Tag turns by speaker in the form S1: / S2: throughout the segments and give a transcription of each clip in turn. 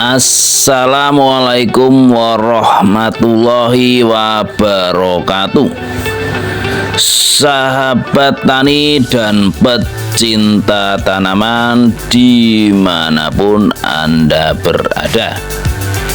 S1: Assalamualaikum warahmatullahi wabarakatuh. Sahabat tani dan pecinta tanaman dimanapun Anda berada,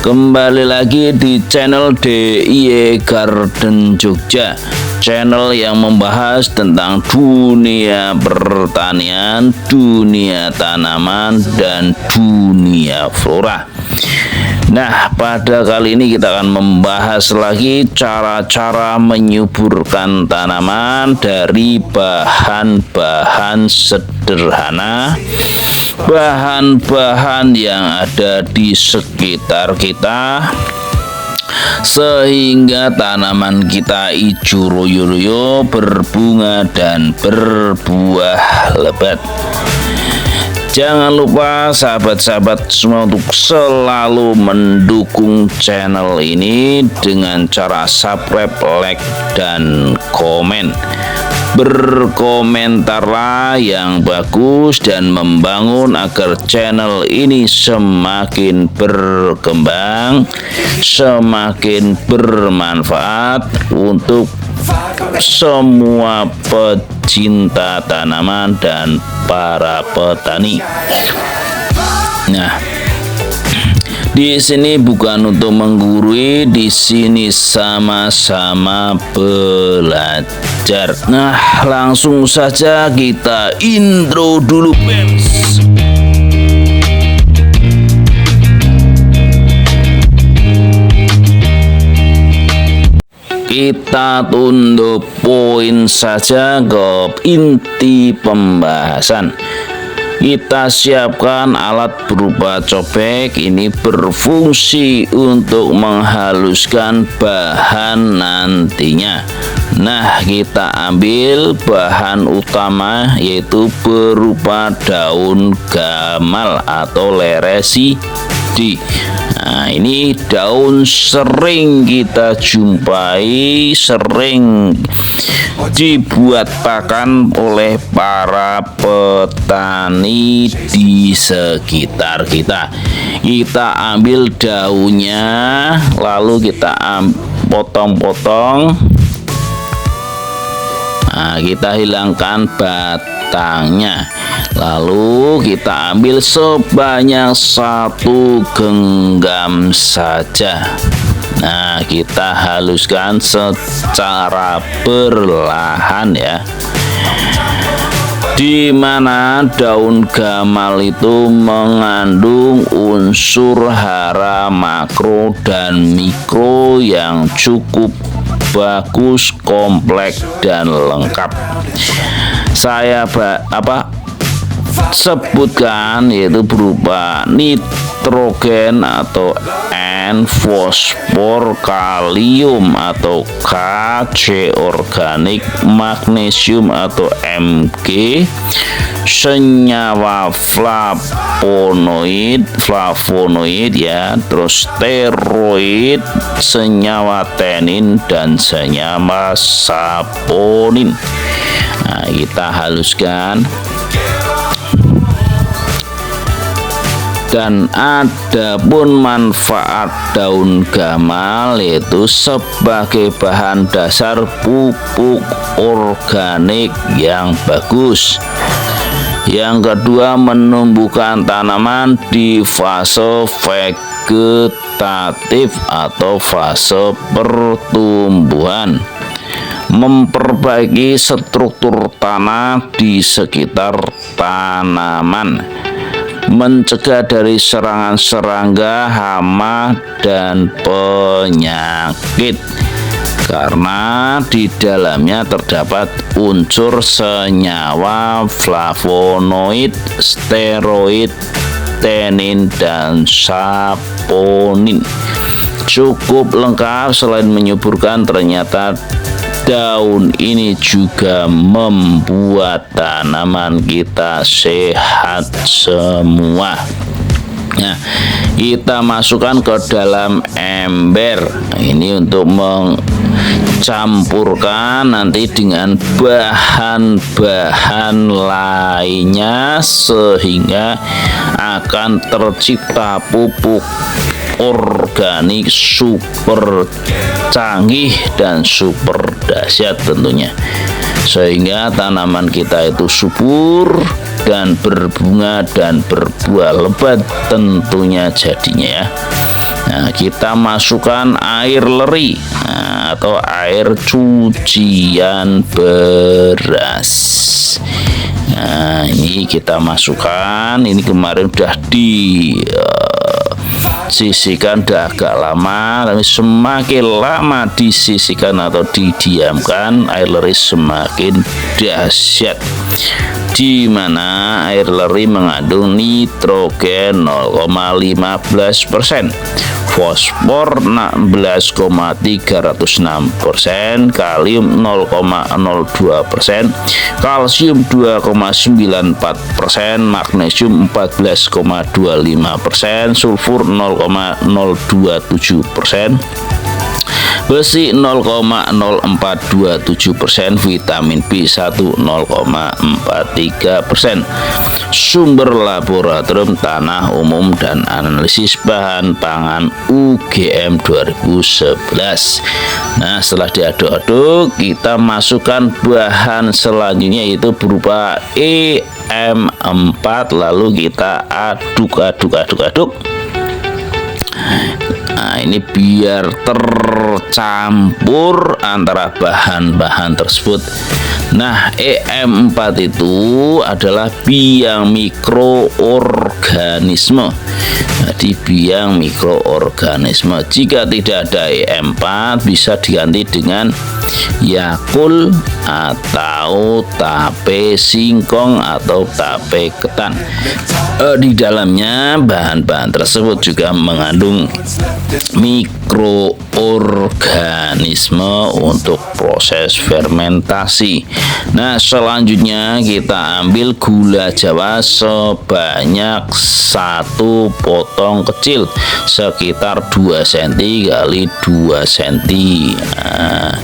S1: kembali lagi di channel DIY Garden Jogja, channel yang membahas tentang dunia pertanian, dunia tanaman, dan dunia flora. Nah, pada kali ini kita akan membahas lagi cara-cara menyuburkan tanaman dari bahan-bahan sederhana, bahan-bahan yang ada di sekitar kita, sehingga tanaman kita hijau royo-royo, berbunga dan berbuah lebat. Jangan lupa sahabat-sahabat semua untuk selalu mendukung channel ini dengan cara subscribe, like, dan komen. Berkomentarlah yang bagus dan membangun agar channel ini semakin berkembang, semakin bermanfaat untuk semua pecinta tanaman dan para petani. Nah, di sini bukan untuk menggurui, di sini sama-sama belajar. Nah, langsung saja kita intro dulu, Pems. Kita tunduk poin saja ke inti pembahasan. Kita siapkan alat berupa cobek. Ini berfungsi untuk menghaluskan bahan nantinya. Nah, kita ambil bahan utama yaitu berupa daun gamal atau leresi. Nah, ini daun sering kita jumpai, sering dibuat pakan oleh para petani di sekitar kita. Kita ambil daunnya, lalu kita potong-potong. Nah, kita hilangkan batangnya. Lalu kita ambil sebanyak 1 genggam saja. Nah, kita haluskan secara perlahan ya. Di mana daun gamal itu mengandung unsur hara makro dan mikro yang cukup bagus, kompleks, dan lengkap. Saya sebutkan yaitu berupa nitrogen atau N, fosfor, kalium atau K, C organik, magnesium atau Mg, senyawa flavonoid ya, terus steroid, senyawa tenin, dan senyawa saponin. Nah, kita haluskan. Dan ada pun manfaat daun gamal yaitu sebagai bahan dasar pupuk organik yang bagus. Yang kedua, menumbuhkan tanaman di fase vegetatif atau fase pertumbuhan, memperbaiki struktur tanah di sekitar tanaman, mencegah dari serangan serangga, hama, dan penyakit karena di dalamnya terdapat unsur senyawa flavonoid, steroid, tenin, dan saponin. Cukup lengkap. Selain menyuburkan, ternyata daun ini juga membuat tanaman kita sehat semua. Nah, kita masukkan ke dalam ember. Ini untuk campurkan nanti dengan bahan-bahan lainnya sehingga akan tercipta pupuk organik super canggih dan super dahsyat tentunya, sehingga tanaman kita itu subur dan berbunga dan berbuah lebat tentunya jadinya ya. Nah, kita masukkan air leri atau air cucian beras. Nah, ini kita masukkan, ini kemarin udah disisihkan udah agak lama, tapi semakin lama disisihkan atau didiamkan air leri semakin dahsyat, di mana air leri mengandung nitrogen 0,15%, fosfor 16,306%, kalium 0,02%, kalsium 2,94%, magnesium 14,25%, sulfur 0,027%, besi 0,0427%, vitamin B1 0,43%. Sumber laboratorium tanah umum dan analisis bahan pangan UGM 2011. Nah, setelah diaduk-aduk kita masukkan bahan selanjutnya, yaitu berupa EM4, lalu kita aduk. Nah, ini biar tercampur antara bahan-bahan tersebut. Nah, EM4 itu adalah biang mikroorganisme. Jadi biang mikroorganisme. Jika tidak ada EM4, bisa diganti dengan Yakult atau tape singkong atau tape ketan. Di dalamnya bahan-bahan tersebut juga mengandung mikroorganisme untuk proses fermentasi. Nah, selanjutnya kita ambil gula Jawa sebanyak 1 potong kecil sekitar 2 cm kali 2 cm. Nah,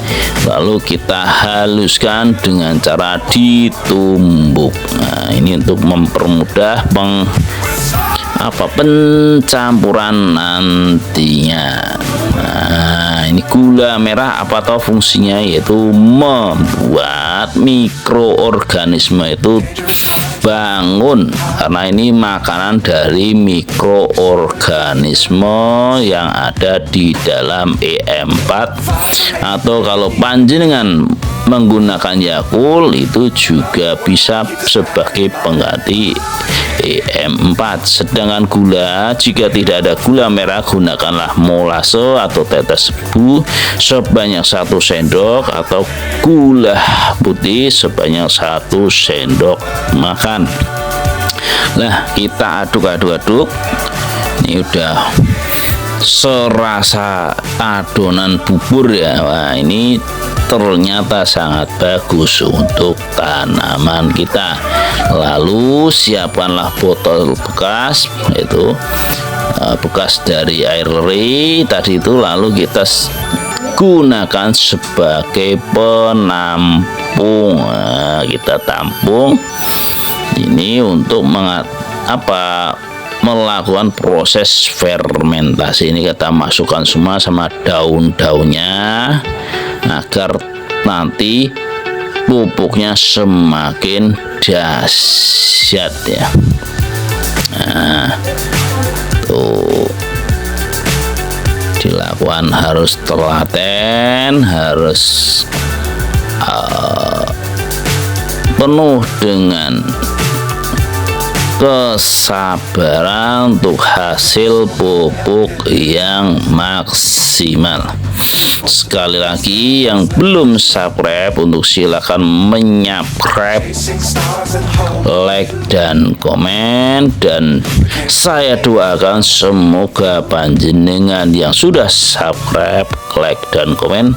S1: lalu kita haluskan dengan cara ditumbuk. Nah, ini untuk mempermudah pencampuran nantinya. Nah, ini gula merah apa toh fungsinya, yaitu membuat mikroorganisme itu bangun, karena ini makanan dari mikroorganisme yang ada di dalam EM4, atau kalau panjenengan menggunakan Yakult itu juga bisa sebagai pengganti EM4. Sedangkan gula, jika tidak ada gula merah, gunakanlah molase atau tetes tebu sebanyak 1 sendok atau gula putih sebanyak 1 sendok makan. Nah, kita aduk-aduk. Ini udah serasa adonan bubur ya. Wah, ini ternyata sangat bagus untuk tanaman kita. Lalu siapkanlah botol bekas, itu bekas dari air leri tadi itu, lalu kita gunakan sebagai penampung. Nah, kita tampung ini untuk melakukan proses fermentasi. Ini kita masukkan semua sama daun-daunnya agar nanti pupuknya semakin dahsyat ya. Nah, tuh dilakukan harus telaten, harus penuh dengan kesabaran untuk hasil pupuk yang maksimal. Sekali lagi, yang belum subscribe untuk silakan menyubscribe, like dan komen, dan saya doakan semoga panjenengan yang sudah subscribe, like dan komen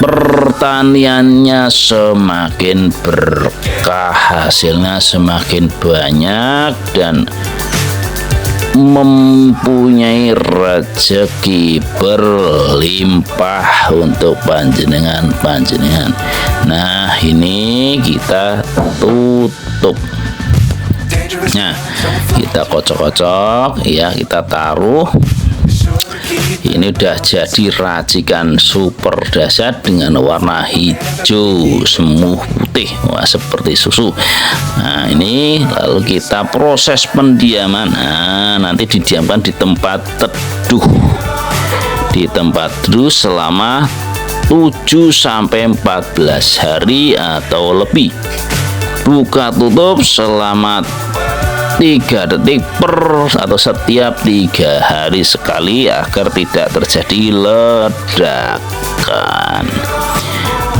S1: pertaniannya semakin berkah, hasilnya semakin banyak, dan mempunyai rezeki berlimpah untuk panjenengan. Nah, ini kita tutup. Nah, kita kocok-kocok ya, kita taruh. Ini udah jadi racikan super dahsyat dengan warna hijau semu putih, wah seperti susu. Nah, ini lalu kita proses pendiaman. Nah, nanti didiamkan di tempat teduh. Selama 7 sampai 14 hari atau lebih. Buka tutup selama 3 detik atau setiap 3 hari sekali agar tidak terjadi ledakan.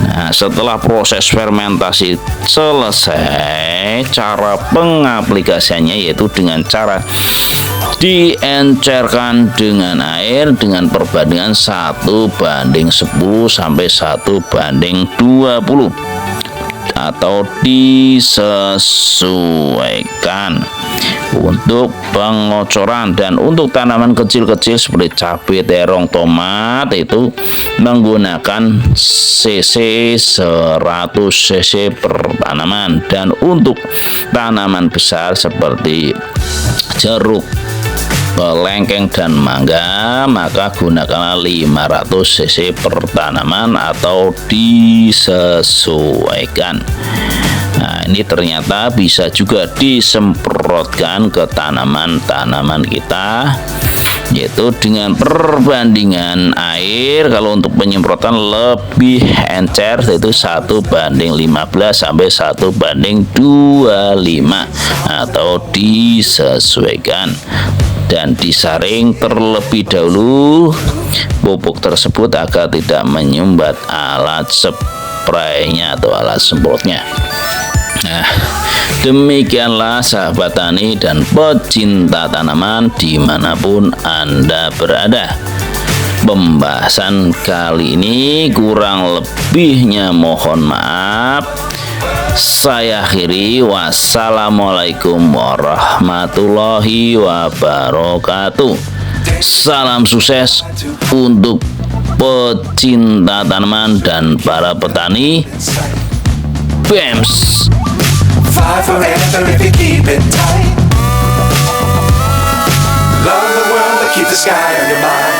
S1: Nah, setelah proses fermentasi selesai, cara pengaplikasiannya yaitu dengan cara diencerkan dengan air dengan perbandingan 1:10 sampai 1:20 atau disesuaikan. Untuk pengocoran dan untuk tanaman kecil-kecil seperti cabai, terong, tomat itu menggunakan cc 100 cc per tanaman, dan untuk tanaman besar seperti jeruk, lengkeng dan mangga maka gunakanlah 500 cc per tanaman atau disesuaikan. Nah, ini ternyata bisa juga disemprotkan ke tanaman-tanaman kita, yaitu dengan perbandingan air. Kalau untuk penyemprotan lebih encer, yaitu 1:15 sampai 1:25 atau disesuaikan, dan disaring terlebih dahulu pupuk tersebut agar tidak menyumbat alat spraynya atau alat semprotnya. Nah, demikianlah sahabat tani dan pecinta tanaman dimanapun Anda berada. Pembahasan kali ini kurang lebihnya mohon maaf. Saya akhiri, wassalamualaikum warahmatullahi wabarakatuh. Salam sukses untuk pecinta tanaman dan para petani. BEMS.
S2: Fly forever if you keep it tight. Love the world, but keep the sky on your mind.